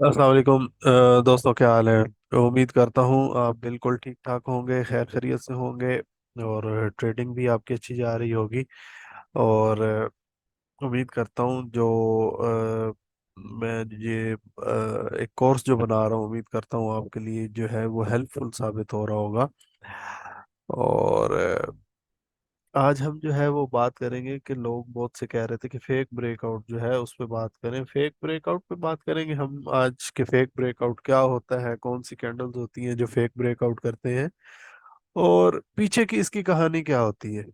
अस्सलाम वालेकुम दोस्तों, क्या हाल है। उम्मीद करता हूँ आप बिल्कुल ठीक ठाक होंगे, खैर खैरियत से होंगे। और ट्रेडिंग भी आपकी अच्छी जा रही होगी। और उम्मीद करता हूँ जो मैं ये एक कोर्स जो बना रहा हूँ, उम्मीद करता हूँ आपके लिए जो है वो हेल्पफुल साबित हो रहा होगा। और आज हम जो है वो बात करेंगे कि लोग बहुत से कह रहे थे कि फेक ब्रेकआउट जो है उस पे बात करें, फेक ब्रेकआउट पे बात करेंगे हम आज के फेक ब्रेकआउट क्या होता है, कौन सी कैंडल्स होती हैं जो फेक ब्रेकआउट करते हैं, और पीछे की इसकी कहानी क्या होती है।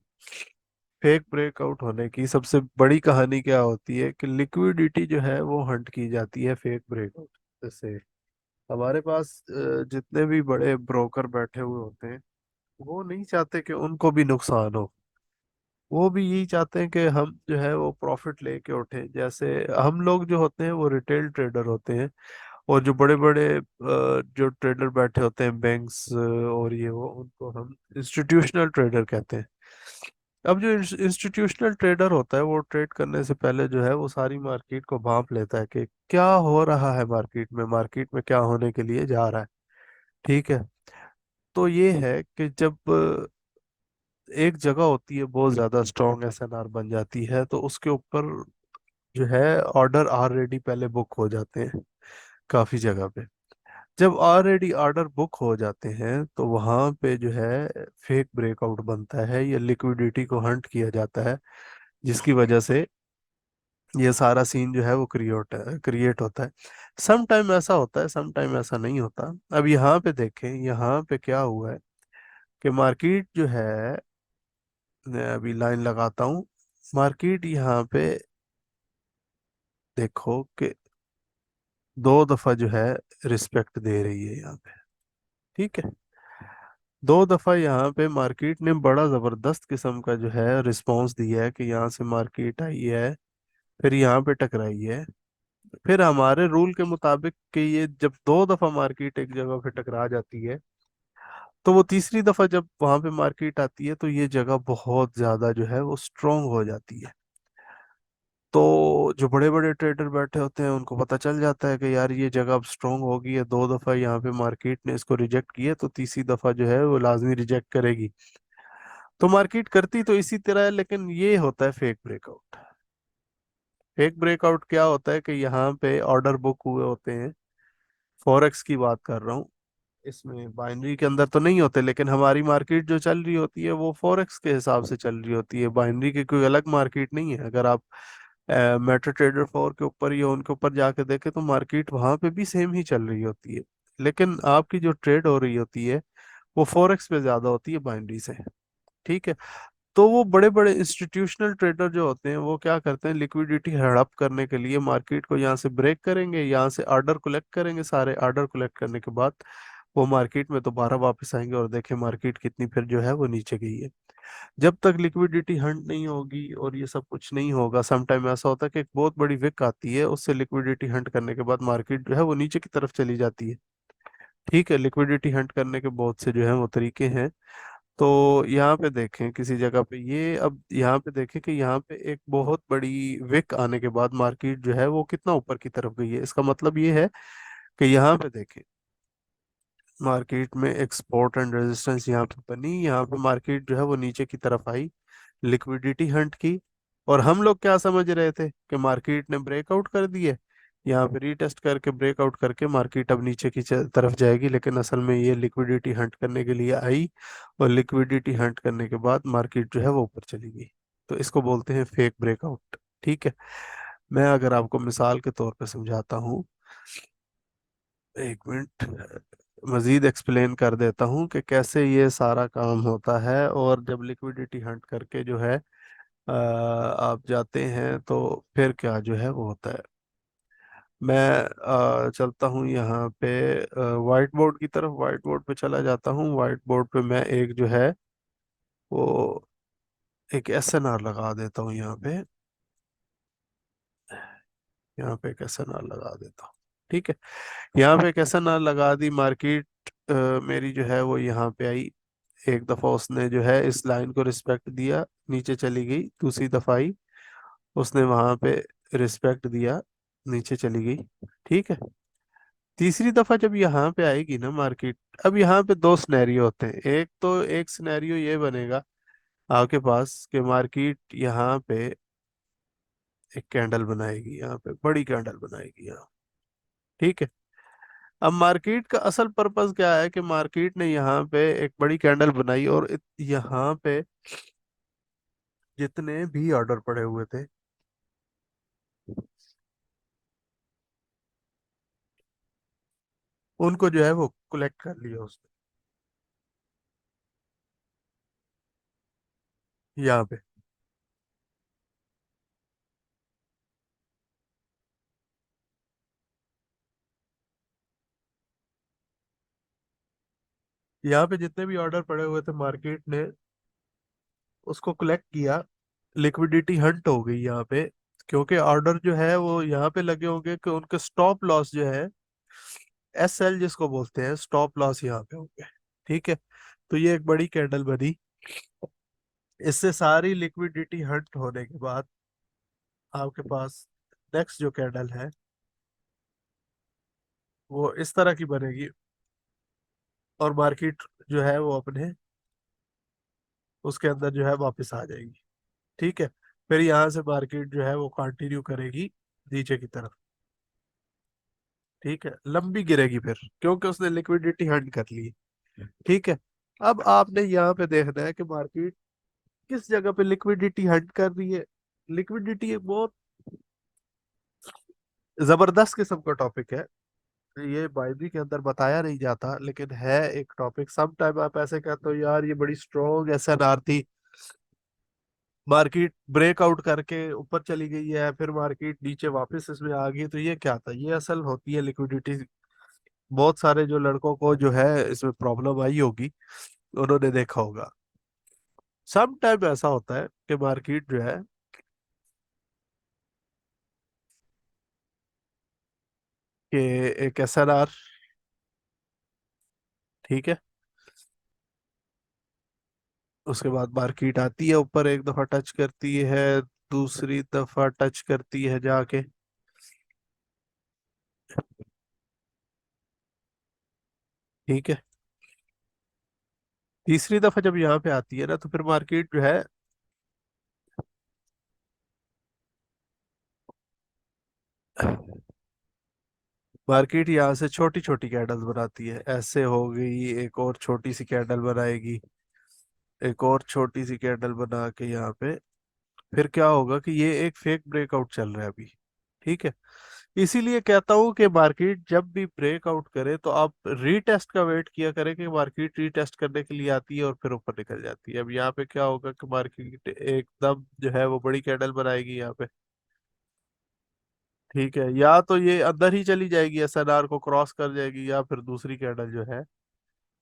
फेक ब्रेकआउट होने की सबसे बड़ी कहानी क्या होती है कि लिक्विडिटी जो है वो हंट की जाती है फेक ब्रेकआउट। जैसे हमारे पास जितने भी बड़े ब्रोकर बैठे हुए होते हैं, वो नहीं चाहते कि उनको भी नुकसान हो। वो भी यही चाहते हैं कि हम जो है वो प्रॉफिट लेके उठे। जैसे हम लोग जो होते हैं वो रिटेल ट्रेडर होते हैं, और जो बड़े बड़े जो ट्रेडर बैठे होते हैं बैंक्स और ये वो, उनको हम इंस्टीट्यूशनल ट्रेडर कहते हैं। अब जो इंस्टीट्यूशनल ट्रेडर होता है वो ट्रेड करने से पहले जो है वो सारी मार्केट को भांप लेता है कि क्या हो रहा है मार्केट में क्या होने के लिए जा रहा है। ठीक है। तो ये है कि जब एक जगह होती है बहुत ज्यादा स्ट्रॉन्ग एसएनआर बन जाती है, तो उसके ऊपर जो है ऑर्डर ऑलरेडी पहले बुक हो जाते हैं काफी जगह पे। जब ऑलरेडी ऑर्डर बुक हो जाते हैं तो वहां पे जो है फेक ब्रेकआउट बनता है या लिक्विडिटी को हंट किया जाता है, जिसकी वजह से ये सारा सीन जो है वो क्रिएट होता है। सम टाइम ऐसा होता है, सम टाइम ऐसा नहीं होता। अब यहाँ पे देखें, यहाँ पे क्या हुआ है कि मार्केट जो है, मैं अभी लाइन लगाता हूँ। मार्केट यहाँ पे देखो कि दो दफा जो है रिस्पेक्ट दे रही है यहाँ पे। ठीक है। दो दफा यहाँ पे मार्केट ने बड़ा जबरदस्त किस्म का जो है रिस्पांस दिया है कि यहाँ से मार्केट आई है, फिर यहाँ पे टकराई है। फिर हमारे रूल के मुताबिक कि ये जब दो दफा मार्केट एक जगह पे टकरा जाती है, तो वो तीसरी दफा जब वहां पे मार्केट आती है तो ये जगह बहुत ज्यादा जो है वो स्ट्रोंग हो जाती है। तो जो बड़े बड़े ट्रेडर बैठे होते हैं उनको पता चल जाता है कि यार ये जगह अब स्ट्रोंग होगी है, दो दफा यहाँ पे मार्केट ने इसको रिजेक्ट किया तो तीसरी दफा जो है वो लाजमी रिजेक्ट करेगी। तो मार्केट करती तो इसी तरह है, लेकिन ये होता है फेक ब्रेकआउट। फेक ब्रेकआउट क्या होता है कि यहाँ पे ऑर्डर बुक हुए होते हैं। फॉरेक्स की बात कर रहा हूँ, इसमें बाइनरी के अंदर तो नहीं होते, लेकिन हमारी मार्केट जो चल रही होती है वो फॉरेक्स के हिसाब से चल रही होती है। बाइनरी की कोई अलग मार्केट नहीं है। अगर आप मेटा ट्रेडर 4 के ऊपर या उनके ऊपर जाके देखें तो मार्केट वहां पे भी सेम ही चल रही होती है, लेकिन आपकी जो ट्रेड हो रही होती है वो फॉरेक्स पे ज्यादा होती है बाइनरी से। ठीक है। तो वो बड़े बड़े इंस्टीट्यूशनल ट्रेडर जो होते हैं वो क्या करते हैं, लिक्विडिटी हड़प करने के लिए मार्केट को यहाँ से ब्रेक करेंगे, यहाँ से ऑर्डर कलेक्ट करेंगे, सारे ऑर्डर कलेक्ट करने के बाद वो मार्केट में दोबारा वापस आएंगे और देखें मार्केट कितनी फिर जो है वो नीचे गई है। जब तक लिक्विडिटी हंट नहीं होगी और ये सब कुछ नहीं होगा, सम टाइम ऐसा होता है कि एक बहुत बड़ी विक आती है, उससे लिक्विडिटी हंट करने के बाद मार्केट जो है वो नीचे की तरफ चली जाती है। ठीक है। लिक्विडिटी हंट करने के बहुत से जो है वो तरीके हैं। तो यहाँ पे देखें किसी जगह पे, ये अब यहाँ पे देखें कि यहाँ पे एक बहुत बड़ी विक आने के बाद मार्केट जो है वो कितना ऊपर की तरफ गई है। इसका मतलब ये है कि यहाँ पे देखें मार्केट में एक सपोर्ट एंड रेजिस्टेंस यहाँ पे बनी, यहाँ पे मार्केट जो है वो नीचे की तरफ आई, लिक्विडिटी हंट की। और हम लोग क्या समझ रहे थे कि मार्केट ने ब्रेकआउट कर दिए, यहाँ पे रीटेस्ट करके ब्रेकआउट करके मार्केट अब नीचे की तरफ जाएगी, लेकिन असल में ये लिक्विडिटी हंट करने के लिए आई, और लिक्विडिटी हंट करने के बाद मार्केट जो है वो ऊपर चली गई। तो इसको बोलते हैं फेक ब्रेकआउट। ठीक है। मैं अगर आपको मिसाल के तौर पे समझाता हूँ, एक मिनट, मजीद एक्सप्लेन कर देता हूँ कि कैसे ये सारा काम होता है। और जब लिक्विडिटी हंट करके जो है आप जाते हैं तो फिर क्या जो है वो होता है। मैं चलता हूँ यहाँ पे वाइट बोर्ड की तरफ, वाइट बोर्ड पे चला जाता हूँ। वाइट बोर्ड पे मैं एक जो है वो एक एसएनआर लगा देता हूँ यहाँ पे। यहाँ पे एक एसएनआर लगा देता हूँ। ठीक है। यहाँ पे एक एसएनआर लगा दी। मार्केट मेरी जो है वो यहाँ पे आई, एक दफा उसने जो है इस लाइन को रिस्पेक्ट दिया, नीचे चली गई। दूसरी दफा आई, उसने वहां पे रिस्पेक्ट दिया, नीचे चली गई। ठीक है। तीसरी दफा जब यहाँ पे आएगी ना मार्केट, अब यहाँ पे दो सिनेरियो होते हैं। एक तो एक सिनेरियो ये बनेगा आपके पास कि मार्केट यहाँ पे एक कैंडल बनाएगी, यहाँ पे बड़ी कैंडल बनाएगी यहाँ। ठीक है। अब मार्केट का असल पर्पस क्या है कि मार्केट ने यहाँ पे एक बड़ी कैंडल बनाई और यहाँ पे जितने भी ऑर्डर पड़े हुए थे उनको जो है वो कलेक्ट कर लिया उसने यहाँ पे। यहाँ पे जितने भी ऑर्डर पड़े हुए थे मार्केट ने उसको कलेक्ट किया। लिक्विडिटी हंट हो गई यहाँ पे, क्योंकि ऑर्डर जो है वो यहाँ पे लगे होंगे कि उनके स्टॉप लॉस जो है, एस एल जिसको बोलते हैं, स्टॉप लॉस यहाँ पे होंगे। ठीक है। तो ये एक बड़ी कैंडल बनी। इससे सारी लिक्विडिटी हंट होने के बाद आपके पास नेक्स्ट जो कैंडल है वो इस तरह की बनेगी और मार्केट जो है वो अपने उसके अंदर जो है वापस आ जाएगी। ठीक है। फिर यहाँ से मार्केट जो है वो कंटिन्यू करेगी नीचे की तरफ। ठीक है, लंबी गिरेगी फिर क्योंकि उसने लिक्विडिटी हंट कर ली। ठीक है। अब आपने यहाँ पे देखना है कि मार्केट किस जगह पे लिक्विडिटी हंट कर रही है। लिक्विडिटी एक बहुत जबरदस्त किस्म का टॉपिक है। ये बाइबल के अंदर बताया नहीं जाता लेकिन है एक टॉपिक। सम टाइम आप ऐसे कहते हो यार ये बड़ी स्ट्रॉन्ग एसएनआर थी, मार्केट ब्रेकआउट करके ऊपर चली गई है, फिर मार्केट नीचे वापस इसमें आ गई, तो ये क्या था? ये असल होती है लिक्विडिटी। बहुत सारे जो लड़कों को जो है इसमें प्रॉब्लम आई होगी, उन्होंने देखा होगा। सम टाइम ऐसा होता है कि मार्केट जो है कि एक एसएनआर, ठीक है, उसके बाद मार्केट आती है ऊपर, एक दफा टच करती है, दूसरी दफा टच करती है जाके, ठीक है, तीसरी दफा जब यहाँ पे आती है ना तो फिर मार्केट जो है, मार्केट यहाँ से छोटी छोटी कैंडल्स बनाती है। ऐसे हो गई, एक और छोटी सी कैंडल बनाएगी, एक और छोटी सी कैंडल बना के यहाँ पे, फिर क्या होगा कि ये एक फेक ब्रेकआउट चल रहा है अभी। ठीक है। इसीलिए कहता हूँ कि मार्केट जब भी ब्रेकआउट करे तो आप रीटेस्ट का वेट किया करें कि मार्केट रीटेस्ट करने के लिए आती है और फिर ऊपर निकल जाती है। अब यहाँ पे क्या होगा कि मार्केट एकदम जो है वो बड़ी कैंडल बनाएगी यहाँ पे। ठीक है, या तो ये अंदर ही चली जाएगी, एसएनआर को क्रॉस कर जाएगी, या फिर दूसरी कैंडल जो है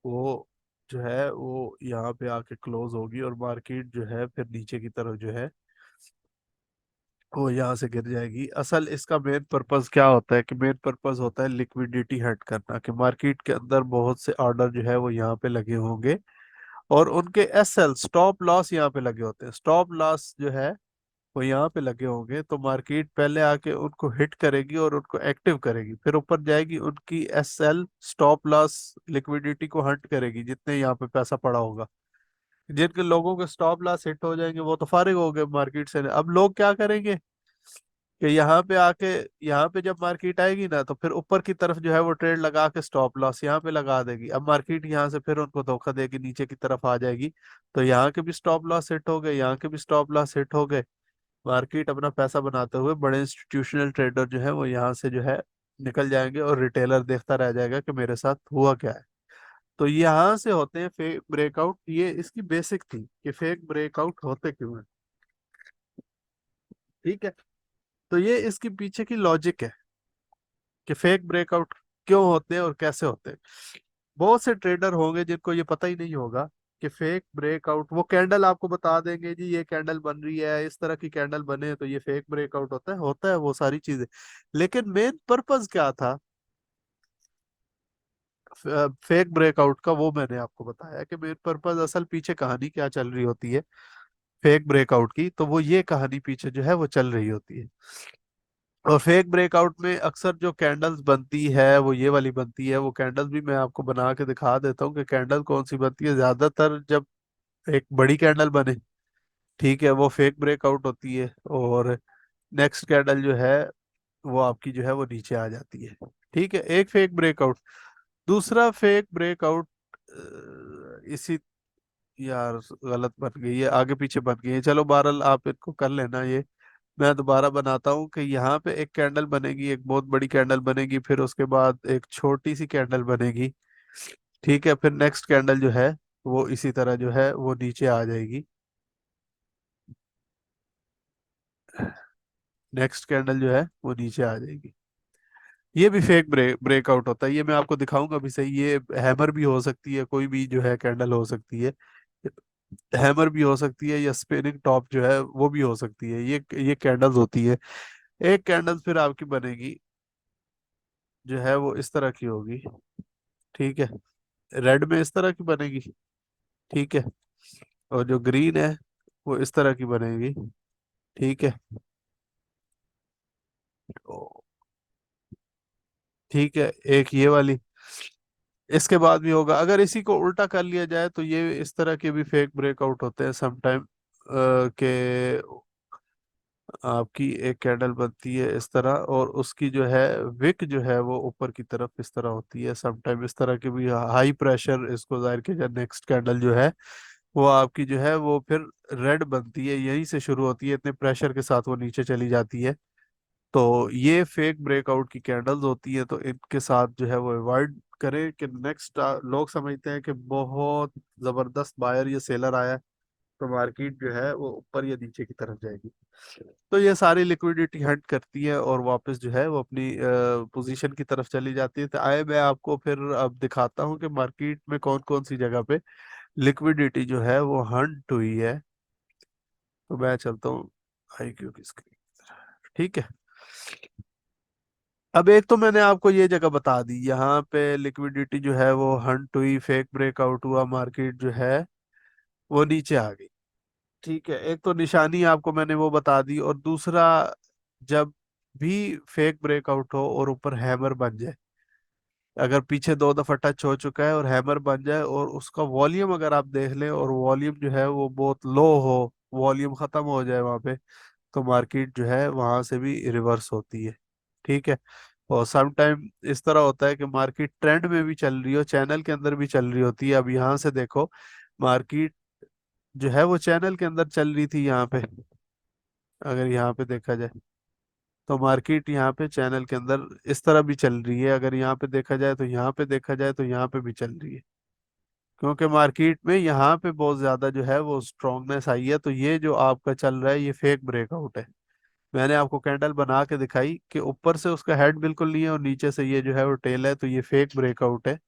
वो जो है वो यहाँ पे आके क्लोज होगी और मार्केट जो है फिर नीचे की तरफ जो है वो यहाँ से गिर जाएगी। असल इसका मेन पर्पस क्या होता है कि मेन पर्पस होता है लिक्विडिटी हट करना, कि मार्केट के अंदर बहुत से ऑर्डर जो है वो यहाँ पे लगे होंगे और उनके एस एल स्टॉप लॉस यहाँ पे लगे होते हैं। स्टॉप लॉस जो है वो यहाँ पे लगे होंगे, तो मार्केट पहले आके उनको हिट करेगी और उनको एक्टिव करेगी, फिर ऊपर जाएगी, उनकी S L stop loss liquidity को हंट करेगी जितने यहाँ पे पैसा पड़ा होगा। जिनके लोगों के स्टॉप लॉस हिट हो जाएंगे वो तो फारिग हो गए मार्केट से। अब लोग क्या करेंगे कि यहाँ पे आके, यहाँ पे जब मार्केट आएगी ना तो फिर ऊपर की तरफ जो है वो ट्रेड लगा के स्टॉप लॉस यहाँ पे लगा देगी। अब मार्केट यहाँ से फिर उनको धोखा देगी, नीचे की तरफ आ जाएगी, तो यहाँ के भी स्टॉप लॉस हिट हो गए, यहाँ के भी स्टॉप लॉस हिट हो गए। मार्केट अपना पैसा बनाते हुए बड़े इंस्टीट्यूशनल ट्रेडर जो है वो यहाँ से जो है निकल जाएंगे और रिटेलर देखता रह जाएगा कि मेरे साथ हुआ क्या है। तो यहाँ से होते हैं फेक ब्रेकआउट। ये इसकी बेसिक थी कि फेक ब्रेकआउट होते क्यों हैं। ठीक है। तो ये इसके पीछे की लॉजिक है कि फेक ब्रेकआउट क्यों होते हैं और कैसे होते हैं। बहुत से ट्रेडर होंगे जिनको ये पता ही नहीं होगा कि फेक ब्रेकआउट, वो कैंडल आपको बता देंगे जी ये कैंडल बन रही है, इस तरह की कैंडल बने तो ये फेक ब्रेकआउट होता है वो सारी चीजें। लेकिन मेन पर्पस क्या था फेक ब्रेकआउट का, वो मैंने आपको बताया कि मेन पर्पस, असल पीछे कहानी क्या चल रही होती है फेक ब्रेकआउट की, तो वो ये कहानी पीछे जो है वो चल रही होती है। और फेक ब्रेकआउट में अक्सर जो कैंडल्स बनती है वो ये वाली बनती है। वो कैंडल्स भी मैं आपको बना के दिखा देता हूँ कि कैंडल कौन सी बनती है। ज्यादातर जब एक बड़ी कैंडल बने, ठीक है, वो फेक ब्रेकआउट होती है। और नेक्स्ट कैंडल जो है वो आपकी जो है वो नीचे आ जाती है। ठीक है, एक फेक ब्रेकआउट। दूसरा फेक ब्रेकआउट इसी, यार गलत बन गई है, आगे पीछे बन गई है। चलो बहरहाल आप इनको कर लेना ये। मैं दोबारा बनाता हूँ कि यहाँ पे एक कैंडल बनेगी, एक बहुत बड़ी कैंडल बनेगी, फिर उसके बाद एक छोटी सी कैंडल बनेगी। ठीक है, फिर नेक्स्ट कैंडल जो है वो इसी तरह जो है वो नीचे आ जाएगी। नेक्स्ट कैंडल जो है वो नीचे आ जाएगी। ये भी फेक ब्रेकआउट होता है। ये मैं आपको दिखाऊंगा भी सही। ये हैमर भी हो सकती है, कोई भी जो है कैंडल हो सकती है। हैमर भी हो सकती है, या स्पिनिंग टॉप जो है वो भी हो सकती है। ये कैंडल्स होती है। एक कैंडल फिर आपकी बनेगी जो है वो इस तरह की होगी। ठीक है, रेड में इस तरह की बनेगी। ठीक है, और जो ग्रीन है वो इस तरह की बनेगी। ठीक है, ओ, ठीक है, एक ये वाली। इसके बाद भी होगा। अगर इसी को उल्टा कर लिया जाए तो ये इस तरह के भी फेक ब्रेकआउट होते हैं समटाइम, के आपकी एक कैंडल बनती है इस तरह, और उसकी जो है विक जो है वो ऊपर की तरफ इस तरह होती है। समटाइम इस तरह के भी हाई प्रेशर इसको जाहिर किया जाए। नेक्स्ट कैंडल जो है वो आपकी जो है वो फिर रेड बनती है, यहीं से शुरू होती है, इतने प्रेशर के साथ वो नीचे चली जाती है। तो ये फेक ब्रेकआउट की कैंडल्स होती है, तो इनके साथ जो है वो अवॉइड करें। कि नेक्स्ट लोग समझते हैं कि बहुत जबरदस्त बायर या सेलर आया है, तो मार्केट जो है वो ऊपर या नीचे की तरफ जाएगी। तो ये सारी लिक्विडिटी हट करती है और वापस जो है वो अपनी पोजीशन की तरफ चली जाती है। तो आए मैं आपको फिर अब दिखाता हूँ कि मार्केट में कौन कौन सी जगह पे लिक्विडिटी जो है वो हंट हुई है। तो मैं चलता हूँ IQ की स्क्रीन की तरफ। ठीक है, अब एक तो मैंने आपको ये जगह बता दी, यहाँ पे लिक्विडिटी जो है वो हंट हुई, फेक ब्रेकआउट हुआ, मार्केट जो है वो नीचे आ गई। ठीक है, एक तो निशानी आपको मैंने वो बता दी। और दूसरा, जब भी फेक ब्रेकआउट हो और ऊपर हैमर बन जाए, अगर पीछे 2 दफा टच हो चुका है और हैमर बन जाए, और उसका वॉल्यूम अगर आप देख लें और वॉल्यूम जो है वो बहुत लो हो, वॉल्यूम खत्म हो जाए वहां पे, तो मार्केट जो है वहां से भी रिवर्स होती है। ठीक है, और सम टाइम इस तरह होता है कि मार्केट ट्रेंड में भी चल रही हो, चैनल के अंदर भी चल रही होती है। अब यहाँ से देखो, मार्केट जो है वो चैनल के अंदर चल रही थी यहाँ पे। अगर यहाँ पे देखा जाए तो मार्केट यहाँ पे चैनल के अंदर इस तरह भी चल रही है। अगर यहाँ पे देखा जाए तो यहाँ पे देखा जाए तो यहाँ पे भी चल रही है, क्योंकि मार्केट में यहाँ पे बहुत ज्यादा जो है वो स्ट्रांगनेस आई है। तो ये जो आपका चल रहा है ये फेक ब्रेकआउट है। मैंने आपको कैंडल बना के दिखाई कि ऊपर से उसका हेड बिल्कुल नहीं है और नीचे से ये जो है वो टेल है, तो ये फेक ब्रेकआउट है।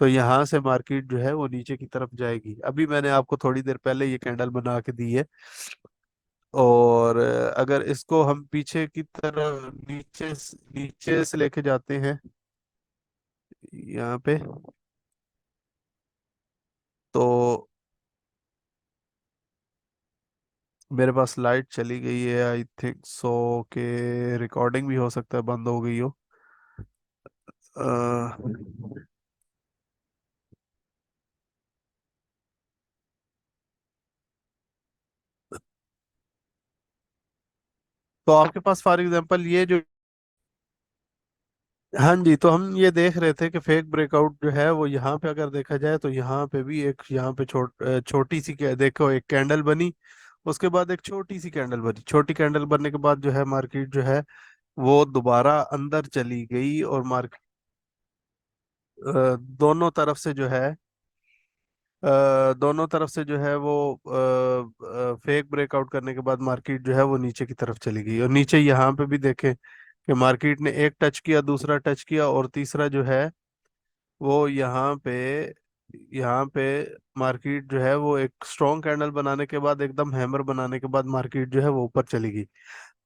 तो यहाँ से मार्केट जो है वो नीचे की तरफ जाएगी। अभी मैंने आपको थोड़ी देर पहले ये कैंडल बना के दी है। और अगर इसको हम पीछे की तरफ, नीचे से लेके जाते हैं यहाँ पे, तो मेरे पास लाइट चली गई है, आई थिंक सो के रिकॉर्डिंग भी हो सकता है बंद हो गई हो। अ, तो आपके पास फॉर एग्जांपल ये जो, हाँ जी, तो हम ये देख रहे थे कि फेक ब्रेकआउट जो है वो यहाँ पे अगर देखा जाए तो यहाँ पे भी एक, यहाँ पे छोटी सी देखो एक कैंडल बनी, उसके बाद एक छोटी सी कैंडल बनी। छोटी कैंडल बनने के बाद जो है मार्केट जो है वो दोबारा अंदर चली गई, और मार्केट दोनों तरफ से जो है दोनों तरफ से जो है वो फेक ब्रेकआउट करने के बाद मार्केट जो है वो नीचे की तरफ चली गई। और नीचे यहाँ पे भी देखें कि मार्केट ने एक टच किया, दूसरा टच किया, और तीसरा जो है वो यहाँ पे मार्केट जो है वो एक स्ट्रॉन्ग कैंडल बनाने के बाद, एकदम हैमर बनाने के बाद मार्केट जो है वो ऊपर चली गई।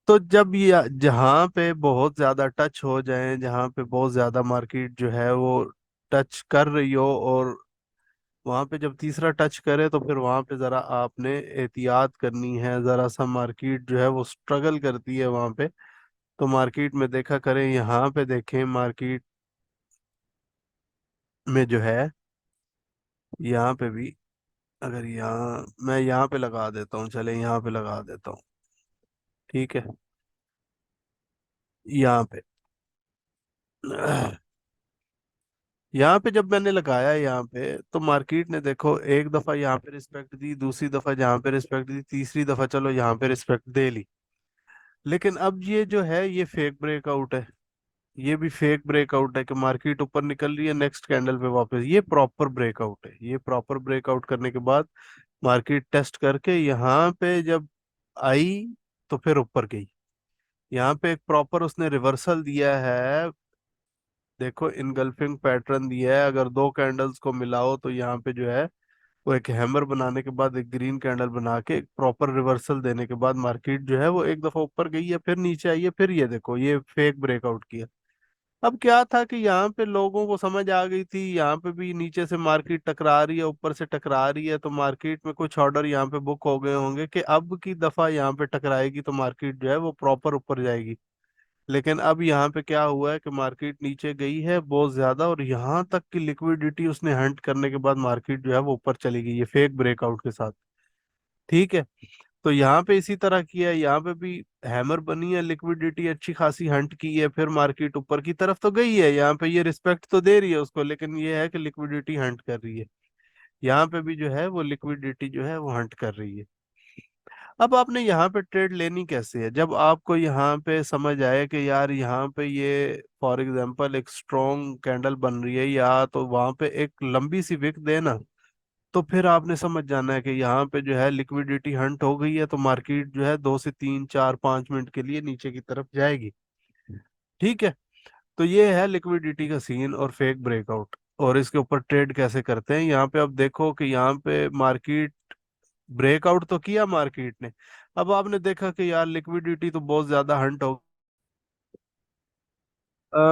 तो जब ये जहाँ पे बहुत ज्यादा टच हो जाए, जहाँ पे बहुत ज्यादा मार्केट जो है वो टच कर रही हो, और वहां पे जब तीसरा टच करे, तो फिर वहां पे जरा आपने एहतियात करनी है। जरा सा मार्केट जो है वो स्ट्रगल करती है वहां पे, तो मार्केट में देखा करें, यहाँ पे देखें मार्केट में जो है, यहाँ पे भी, अगर यहाँ मैं यहाँ पे लगा देता हूँ, चले यहाँ पे लगा देता हूँ। ठीक है, यहाँ पे यहाँ पे जब मैंने लगाया यहाँ पे, तो मार्केट ने देखो एक दफा यहाँ पे रिस्पेक्ट दी, दूसरी दफा यहाँ पे रिस्पेक्ट दी, तीसरी दफा चलो यहाँ पे रिस्पेक्ट दे ली। लेकिन अब ये जो है ये फेक ब्रेकआउट है। ये भी फेक ब्रेकआउट है कि मार्केट ऊपर निकल रही है, नेक्स्ट कैंडल पे वापस, ये प्रॉपर ब्रेकआउट है। ये प्रॉपर ब्रेकआउट करने के बाद मार्केट टेस्ट करके यहाँ पे जब आई, तो फिर ऊपर गई। यहाँ पे एक प्रॉपर उसने रिवर्सल दिया है। देखो इनगल्फिंग पैटर्न दिया है, अगर दो कैंडल्स को मिलाओ तो यहाँ पे जो है वो एक हैमर बनाने के बाद एक ग्रीन कैंडल बना के एक प्रॉपर रिवर्सल देने के बाद मार्केट जो है वो एक दफा ऊपर गई है, फिर नीचे आई है, फिर ये देखो ये फेक ब्रेकआउट किया। अब क्या था कि यहाँ पे लोगों को समझ आ गई थी, यहाँ पे भी नीचे से मार्केट टकरा रही है, ऊपर से टकरा रही है, तो मार्केट में कुछ ऑर्डर यहाँ पे बुक हो गए होंगे कि अब की दफा यहाँ पे टकराएगी तो मार्केट जो है वो प्रॉपर ऊपर जाएगी। लेकिन अब यहाँ पे क्या हुआ है कि मार्केट नीचे गई है बहुत ज्यादा, और यहाँ तक की लिक्विडिटी उसने हंट करने के बाद मार्केट जो है वो ऊपर चली गई है फेक ब्रेकआउट के साथ। ठीक है, तो यहाँ पे इसी तरह किया है, यहाँ पे भी हैमर बनी है, लिक्विडिटी अच्छी खासी हंट की है, फिर मार्केट ऊपर की तरफ तो गई है, यहाँ पे ये रिस्पेक्ट तो दे रही है उसको, लेकिन ये है कि लिक्विडिटी हंट कर रही है। यहाँ पे भी जो है वो लिक्विडिटी जो है वो हंट कर रही है। अब आपने यहाँ पे ट्रेड लेनी कैसे है, जब आपको यहाँ पे समझ आए कि यार यहाँ पे ये फॉर एग्जांपल एक स्ट्रॉन्ग कैंडल बन रही है, या तो वहां पे एक लंबी सी विक देना, तो फिर आपने समझ जाना है कि यहाँ पे जो है लिक्विडिटी हंट हो गई है, तो मार्केट जो है 2 से 3 4 5 मिनट के लिए नीचे की तरफ जाएगी। ठीक है, तो ये है लिक्विडिटी का सीन और फेक ब्रेकआउट। और इसके ऊपर ट्रेड कैसे करते हैं, यहाँ पे अब देखो कि यहाँ पे मार्केट ब्रेकआउट तो किया मार्केट ने। अब आपने देखा कि यार लिक्विडिटी तो बहुत ज्यादा हंट हो।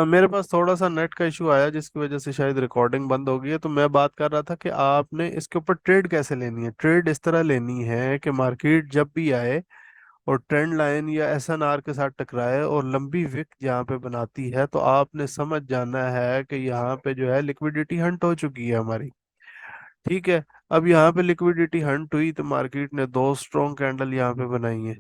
मेरे पास थोड़ा सा नेट का इशू आया जिसकी वजह से शायद रिकॉर्डिंग बंद हो गई है, तो मैं बात कर रहा था कि आपने इसके ऊपर ट्रेड कैसे लेनी है। ट्रेड इस तरह लेनी है कि मार्केट जब भी आए और ट्रेंड लाइन या एसएनआर के साथ टकराए और लंबी विक यहाँ पे बनाती है, तो आपने समझ जाना है कि यहाँ पे जो है लिक्विडिटी हंट हो चुकी है हमारी। ठीक है, अब यहाँ पे लिक्विडिटी हंट हुई तो मार्केट ने दो स्ट्रॉन्ग कैंडल यहाँ पे बनाई है,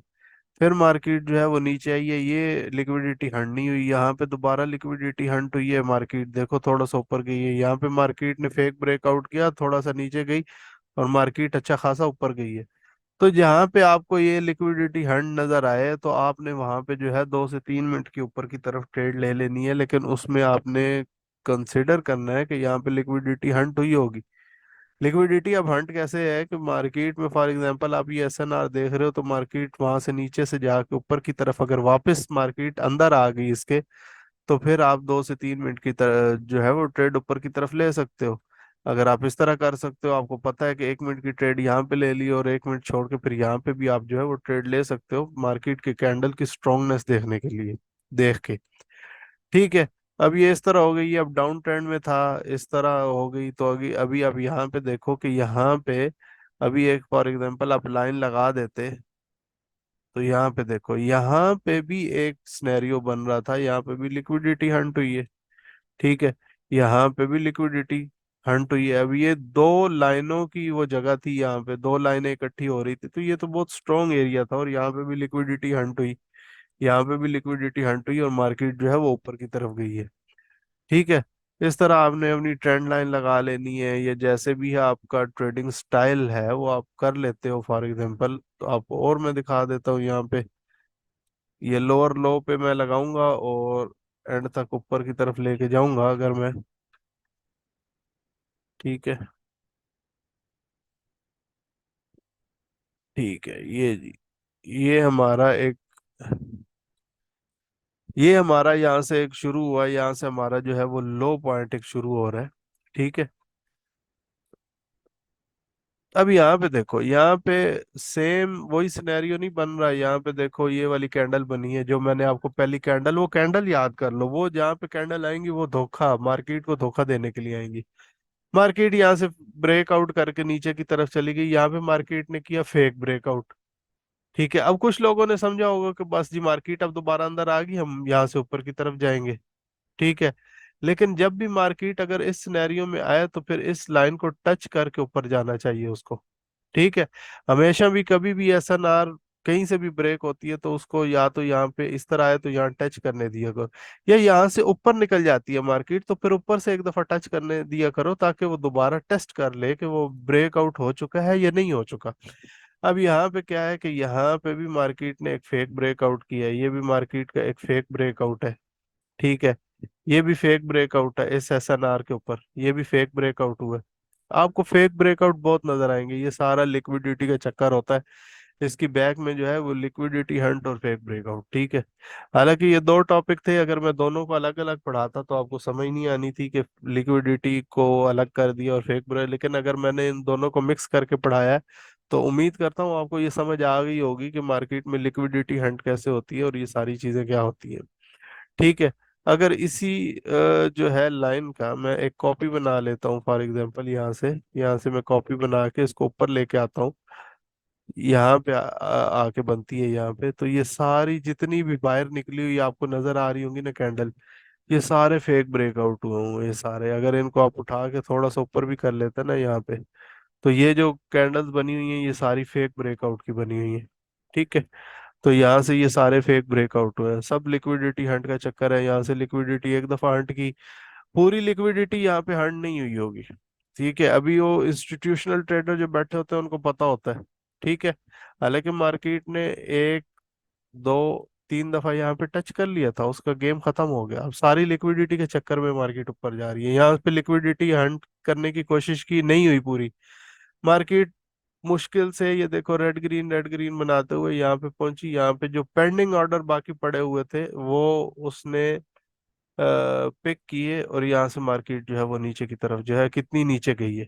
फिर मार्केट जो है वो नीचे आई है, ये लिक्विडिटी हंट नहीं हुई, यहाँ पे दोबारा लिक्विडिटी हंट हुई है, मार्केट देखो थोड़ा सा ऊपर गई है, यहाँ पे मार्केट ने फेक ब्रेकआउट किया, थोड़ा सा नीचे गई, और मार्केट अच्छा खासा ऊपर गई है। तो जहाँ पे आपको ये लिक्विडिटी हंट नजर आए, तो आपने वहां पे जो है 2 से 3 मिनट के ऊपर की तरफ ट्रेड ले लेनी है, लेकिन उसमें आपने कंसिडर करना है कि यहाँ पे लिक्विडिटी हंट हुई होगी। लिक्विडिटी अब हंट कैसे है कि मार्केट में फॉर एग्जांपल आप ये एसएनआर देख रहे हो, तो मार्केट वहां से नीचे से जाके ऊपर की तरफ अगर वापस मार्केट अंदर आ गई इसके, तो फिर आप 2 से 3 मिनट की तरह जो है वो ट्रेड ऊपर की तरफ ले सकते हो। अगर आप इस तरह कर सकते हो, आपको पता है कि 1 मिनट की ट्रेड यहाँ पे ले ली और 1 मिनट छोड़ के फिर यहाँ पे भी आप जो है वो ट्रेड ले सकते हो मार्केट के कैंडल की स्ट्रांगनेस देखने के लिए, देख के। ठीक है, अब ये इस तरह हो गई, अब डाउन ट्रेंड में था, इस तरह हो गई, तो अभी अभी अब यहाँ पे देखो कि यहाँ पे अभी एक फॉर एग्जांपल आप लाइन लगा देते, तो यहाँ पे देखो यहाँ पे भी एक सिनेरियो बन रहा था, यहाँ पे भी लिक्विडिटी हंट हुई है। ठीक है, यहाँ पे भी लिक्विडिटी हंट हुई है। अब ये दो लाइनों की वो जगह थी, यहाँ पे दो लाइनें इकट्ठी हो रही थी, तो ये तो बहुत स्ट्रॉन्ग एरिया था, और यहाँ पे भी लिक्विडिटी हंट हुई, यहाँ पे भी लिक्विडिटी हंट हुई, और मार्केट जो है वो ऊपर की तरफ गई है। ठीक है, इस तरह आपने अपनी ट्रेंड लाइन लगा लेनी है, या जैसे भी है आपका ट्रेडिंग स्टाइल है वो आप कर लेते हो फॉर एग्जांपल। तो आपको और मैं दिखा देता हूँ, यहाँ पे ये लोअर लो पे मैं लगाऊंगा और एंड तक ऊपर की तरफ लेके जाऊंगा अगर मैं। ठीक है, ठीक है, ये जी, ये हमारा एक, ये हमारा यहाँ से एक शुरू हुआ, यहाँ से हमारा जो है वो लो पॉइंट एक शुरू हो रहा है। ठीक है, अब यहाँ पे देखो, यहाँ पे सेम वही सिनेरियो नहीं बन रहा है। यहाँ पे देखो ये वाली कैंडल बनी है, जो मैंने आपको पहली कैंडल, वो कैंडल याद कर लो, वो जहाँ पे कैंडल आएंगी वो धोखा, मार्केट को धोखा देने के लिए आएंगी। मार्केट यहाँ से ब्रेकआउट करके नीचे की तरफ चली गई, यहाँ पे मार्केट ने किया फेक ब्रेकआउट। ठीक है, अब कुछ लोगों ने समझा होगा कि बस जी मार्केट अब दोबारा अंदर आ गई, हम यहाँ से ऊपर की तरफ जाएंगे। ठीक है, लेकिन जब भी मार्केट अगर इस सिनेरियो में आए तो फिर इस लाइन को टच करके ऊपर जाना चाहिए उसको। ठीक है, हमेशा भी कभी भी ऐसा ना, कहीं से भी ब्रेक होती है तो उसको या तो यहाँ पे इस तरह आए तो यहाँ टच करने दिया करो, या यहाँ से ऊपर निकल जाती है मार्केट तो फिर ऊपर से एक दफा टच करने दिया करो, ताकि वो दोबारा टेस्ट कर ले कि वो ब्रेकआउट हो चुका है या नहीं हो चुका। अब यहाँ पे क्या है कि यहाँ पे भी मार्केट ने एक फेक ब्रेकआउट किया है, ये भी मार्केट का एक फेक ब्रेकआउट है। ठीक है, ये भी फेक ब्रेकआउट है इस एसएनआर के ऊपर, ये भी फेक ब्रेकआउट हुआ है। आपको फेक ब्रेकआउट बहुत नजर आएंगे, ये सारा लिक्विडिटी का चक्कर होता है। इसकी बैक में जो है वो लिक्विडिटी हंट और फेक ब्रेकआउट। ठीक है, हालांकि ये दो टॉपिक थे, अगर मैं दोनों को अलग अलग पढ़ाता तो आपको समझ नहीं आनी थी कि लिक्विडिटी को अलग कर दिया और फेक ब्रेक, लेकिन अगर मैंने इन दोनों को मिक्स करके पढ़ाया है तो उम्मीद करता हूँ आपको ये समझ आ गई होगी कि मार्केट में लिक्विडिटी हंट कैसे होती है और ये सारी चीजें क्या होती है। ठीक है, अगर इसी जो है लाइन का मैं एक कॉपी बना लेता हूँ फॉर एग्जांपल, यहाँ से मैं कॉपी बना के इसको ऊपर लेके आता हूँ, यहाँ पे आके बनती है यहाँ पे, तो ये सारी जितनी भी बाहर निकली हुई आपको नजर आ रही होंगी ना कैंडल, ये सारे फेक ब्रेकआउट हुए हुए हैं ये सारे। अगर इनको आप उठा के थोड़ा सा ऊपर भी कर लेते हैं ना यहाँ पे, तो ये जो कैंडल्स बनी हुई हैं ये सारी फेक ब्रेकआउट की बनी हुई है। ठीक है, तो यहाँ से ये सारे फेक ब्रेकआउट हुए हैं, सब लिक्विडिटी हंट का चक्कर है। यहाँ से लिक्विडिटी एक दफा हंट की, पूरी लिक्विडिटी यहाँ पे हंट नहीं हुई होगी। ठीक है, अभी वो इंस्टीट्यूशनल ट्रेडर जो बैठे होते हैं उनको पता होता है। ठीक है, हालांकि मार्केट ने एक, दो, तीन दफा यहाँ पे टच कर लिया था, उसका गेम खत्म हो गया। अब सारी लिक्विडिटी के चक्कर में मार्केट ऊपर जा रही है, यहाँ पे लिक्विडिटी हंट करने की कोशिश की नहीं हुई पूरी, मार्केट मुश्किल से ये देखो रेड ग्रीन बनाते हुए यहाँ पे पहुंची। यहाँ पे जो पेंडिंग ऑर्डर बाकी पड़े हुए थे वो उसने पिक किए, और यहाँ से मार्केट जो है वो नीचे की तरफ जो है कितनी नीचे गई है,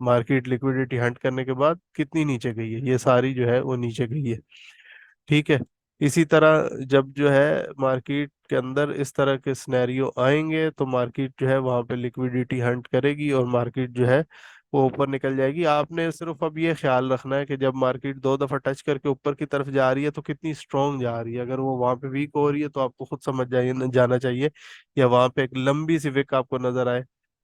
मार्केट लिक्विडिटी हंट करने के बाद कितनी नीचे गई है, ये सारी जो है वो नीचे गई है। ठीक है, इसी तरह जब जो है मार्केट के अंदर इस तरह के सिनेरियो आएंगे तो मार्केट जो है वहां पे लिक्विडिटी हंट करेगी और मार्केट जो है वो ऊपर निकल जाएगी। आपने सिर्फ अब ये ख्याल रखना है कि जब मार्केट दो दफा टच करके ऊपर की तरफ जा रही है तो कितनी स्ट्रांग जा रही है। अगर वो वहां पे वीक हो रही है तो आपको खुद समझ जाइए जाना चाहिए, या वहां पे एक लंबी सी विक आपको नजर आए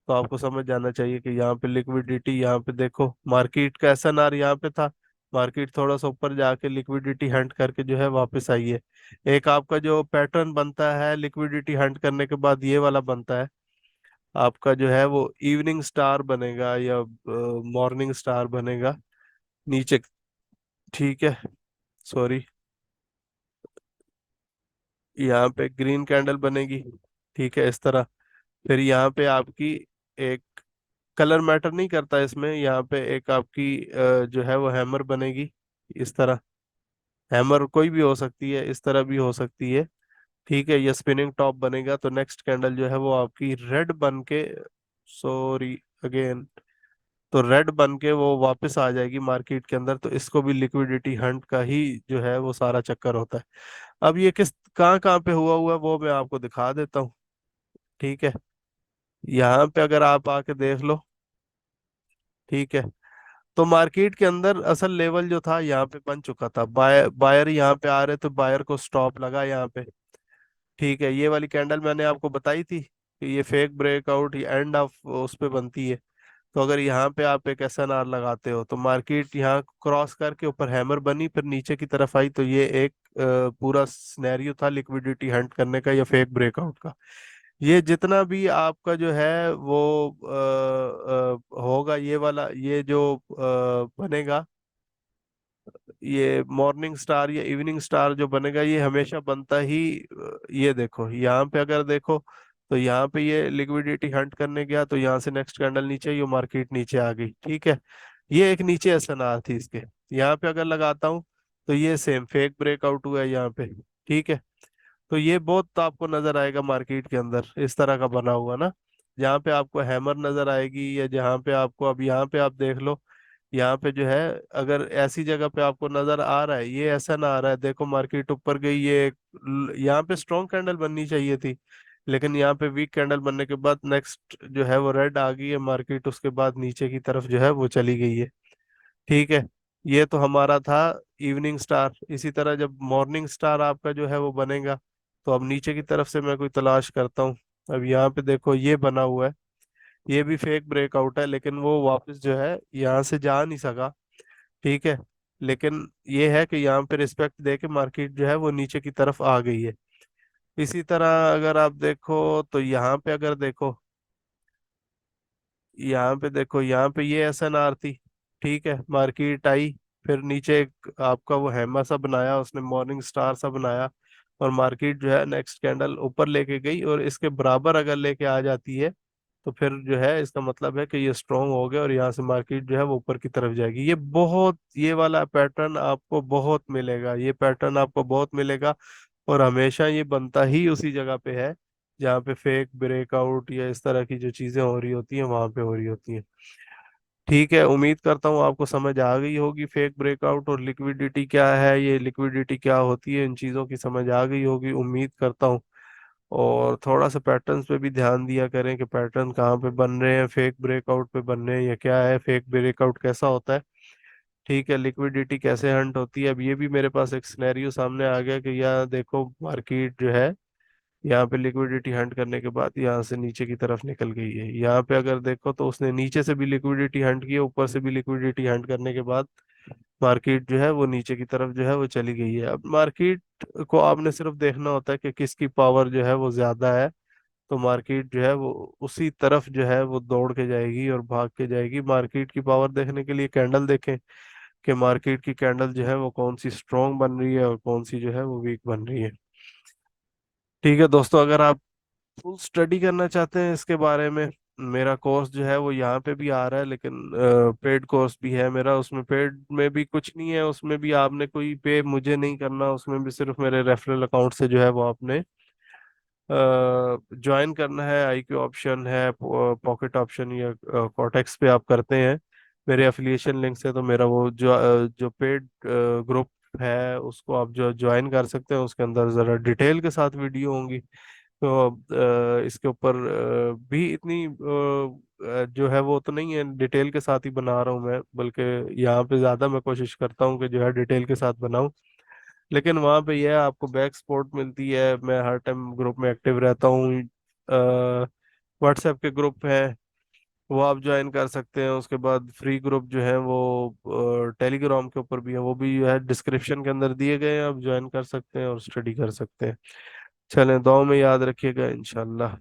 तो आपको समझ जाना चाहिए कि यहाँ पे लिक्विडिटी, यहाँ पे देखो मार्केट का एसएनआर यहाँ पे था, मार्केट थोड़ा सा ऊपर जाके लिक्विडिटी हंट करके जो है वापस आई है। एक आपका जो पैटर्न बनता है लिक्विडिटी हंट करने के बाद ये वाला बनता है, आपका जो है वो इवनिंग स्टार बनेगा या मॉर्निंग स्टार बनेगा नीचे। ठीक है, सॉरी, यहाँ पे ग्रीन कैंडल बनेगी। ठीक है, इस तरह। फिर यहाँ पे आपकी एक, कलर मैटर नहीं करता इसमें, यहाँ पे एक आपकी जो है वो हैमर बनेगी इस तरह। हैमर कोई भी हो सकती है, इस तरह भी हो सकती है। ठीक है, ये स्पिनिंग टॉप बनेगा तो नेक्स्ट कैंडल जो है वो आपकी रेड बन के, सॉरी अगेन, तो रेड बन के वो वापस आ जाएगी मार्केट के अंदर, तो इसको भी लिक्विडिटी हंट का ही जो है वो सारा चक्कर होता है। अब ये किस कहाँ कहाँ पे हुआ है वो मैं आपको दिखा देता हूँ। ठीक है, यहाँ पे अगर आप आके देख लो। ठीक है, तो मार्केट के अंदर असल लेवल जो था यहाँ पे बन चुका था, बायर यहाँ पे आ रहे तो बायर को स्टॉप लगा यहाँ पे। ठीक है, ये वाली कैंडल मैंने आपको बताई थी कि ये फेक ब्रेकआउट ये एंड ऑफ उस पे बनती है। तो अगर यहाँ पे आप एक एसएनआर लगाते हो तो मार्केट यहाँ क्रॉस करके ऊपर हैमर बनी फिर नीचे की तरफ आई, तो ये एक पूरा सिनेरियो था लिक्विडिटी हंट करने का या फेक ब्रेकआउट का। ये जितना भी आपका जो है वो होगा, ये वाला ये जो बनेगा, ये मॉर्निंग स्टार या इवनिंग स्टार जो बनेगा ये हमेशा बनता ही ये देखो यहाँ पे अगर देखो तो यहाँ पे ये लिक्विडिटी हंट करने गया तो यहाँ से नेक्स्ट कैंडल नीचे, ये मार्केट नीचे आ गई। ठीक है, ये एक नीचे एसएनआर थी इसके, यहाँ पे अगर लगाता हूँ तो ये सेम फेक ब्रेकआउट हुआ है यहाँ पे। ठीक है, तो ये बहुत आपको नजर आएगा मार्केट के अंदर इस तरह का बना हुआ ना, जहाँ पे आपको हैमर नजर आएगी या जहाँ पे आपको, अब यहाँ पे आप देख लो, यहाँ पे जो है अगर ऐसी जगह पे आपको नजर आ रहा है, ये ऐसा ना आ रहा है देखो मार्केट ऊपर गई, ये यहाँ पे स्ट्रॉन्ग कैंडल बननी चाहिए थी, लेकिन यहाँ पे वीक कैंडल बनने के बाद नेक्स्ट जो है वो रेड आ गई है मार्केट, उसके बाद नीचे की तरफ जो है वो चली गई है। ठीक है, ये तो हमारा था इवनिंग स्टार। इसी तरह जब मॉर्निंग स्टार आपका जो है वो बनेगा, तो अब नीचे की तरफ से मैं कोई तलाश करता हूँ। अब यहाँ पे देखो ये बना हुआ है, ये भी फेक ब्रेकआउट है, लेकिन वो वापस जो है यहाँ से जा नहीं सका। ठीक है, लेकिन ये है कि यहाँ पे रिस्पेक्ट दे के मार्केट जो है वो नीचे की तरफ आ गई है। इसी तरह अगर आप देखो तो यहाँ पे अगर देखो, यहाँ पे देखो, यहाँ पे ये SNR थी। ठीक है, मार्केट आई, फिर नीचे एक आपका वो हैमा सा बनाया उसने, मॉर्निंग स्टार सा बनाया, और मार्केट जो है नेक्स्ट कैंडल ऊपर लेके गई, और इसके बराबर अगर लेके आ जाती है तो फिर जो है इसका मतलब है कि ये स्ट्रांग हो गया, और यहाँ से मार्केट जो है वो ऊपर की तरफ जाएगी। ये बहुत, ये वाला पैटर्न आपको बहुत मिलेगा, ये पैटर्न आपको बहुत मिलेगा। और हमेशा ये बनता ही उसी जगह पे है जहाँ पे फेक ब्रेकआउट या इस तरह की जो चीजें हो रही होती हैं वहां पे हो रही होती हैं। ठीक है, उम्मीद करता हूँ आपको समझ आ गई होगी फेक ब्रेकआउट और लिक्विडिटी क्या है, ये लिक्विडिटी क्या होती है, इन चीज़ों की समझ आ गई होगी उम्मीद करता हूँ। और थोड़ा सा पैटर्न्स पे भी ध्यान दिया करें कि पैटर्न कहाँ पे बन रहे हैं, फेक ब्रेकआउट पे बन रहे हैं या क्या है, फेक ब्रेकआउट कैसा होता है। ठीक है, लिक्विडिटी कैसे हंट होती है। अब ये भी मेरे पास एक सिनेरियो सामने आ गया कि यार देखो मार्केट जो है यहाँ पे लिक्विडिटी हंट करने के बाद यहाँ से नीचे की तरफ निकल गई है। यहाँ पे अगर देखो तो उसने नीचे से भी लिक्विडिटी हंट की है, ऊपर से भी लिक्विडिटी हंट करने के बाद मार्केट जो है वो नीचे की तरफ जो है वो चली गई है। अब मार्केट को आपने सिर्फ देखना होता है कि किसकी पावर जो है वो ज्यादा है, तो मार्केट जो है वो उसी तरफ जो है वो दौड़ के जाएगी और भाग के जाएगी। मार्केट की पावर देखने के लिए कैंडल देखें कि मार्केट की कैंडल जो है वो कौन सी स्ट्रांग बन रही है और कौन सी जो है वो वीक बन रही है। ठीक है दोस्तों, अगर आप फुल स्टडी करना चाहते हैं इसके बारे में, मेरा कोर्स जो है वो यहाँ पे भी आ रहा है, लेकिन पेड कोर्स भी है मेरा। उसमें पेड में भी कुछ नहीं है, उसमें भी आपने कोई पे मुझे नहीं करना, उसमें भी सिर्फ मेरे रेफरल अकाउंट से जो है वो आपने ज्वाइन करना है। IQ ऑप्शन है, पॉकेट ऑप्शन या कॉटेक्स पे आप करते हैं मेरे एफिलिएशन लिंक से, तो मेरा वो जो पेड ग्रुप है उसको आप जो ज्वाइन कर सकते हैं। उसके अंदर ज़रा डिटेल के साथ वीडियो होंगी, तो इसके ऊपर भी इतनी जो है वो तो नहीं है डिटेल के साथ ही बना रहा हूँ मैं, बल्कि यहाँ पे ज़्यादा मैं कोशिश करता हूँ कि जो है डिटेल के साथ बनाऊँ। लेकिन वहाँ पे यह है, आपको बैक सपोर्ट मिलती है, मैं हर टाइम ग्रुप में एक्टिव रहता हूँ। व्हाट्सएप के ग्रुप हैं, वो आप ज्वाइन कर सकते हैं। उसके बाद फ्री ग्रुप जो है वो टेलीग्राम के ऊपर भी है, वो भी जो है डिस्क्रिप्शन के अंदर दिए गए हैं, आप ज्वाइन कर सकते हैं और स्टडी कर सकते हैं। चलें, दुआ में याद रखिएगा, इंशाल्लाह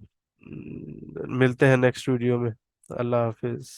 मिलते हैं नेक्स्ट वीडियो में। अल्लाह हाफिज।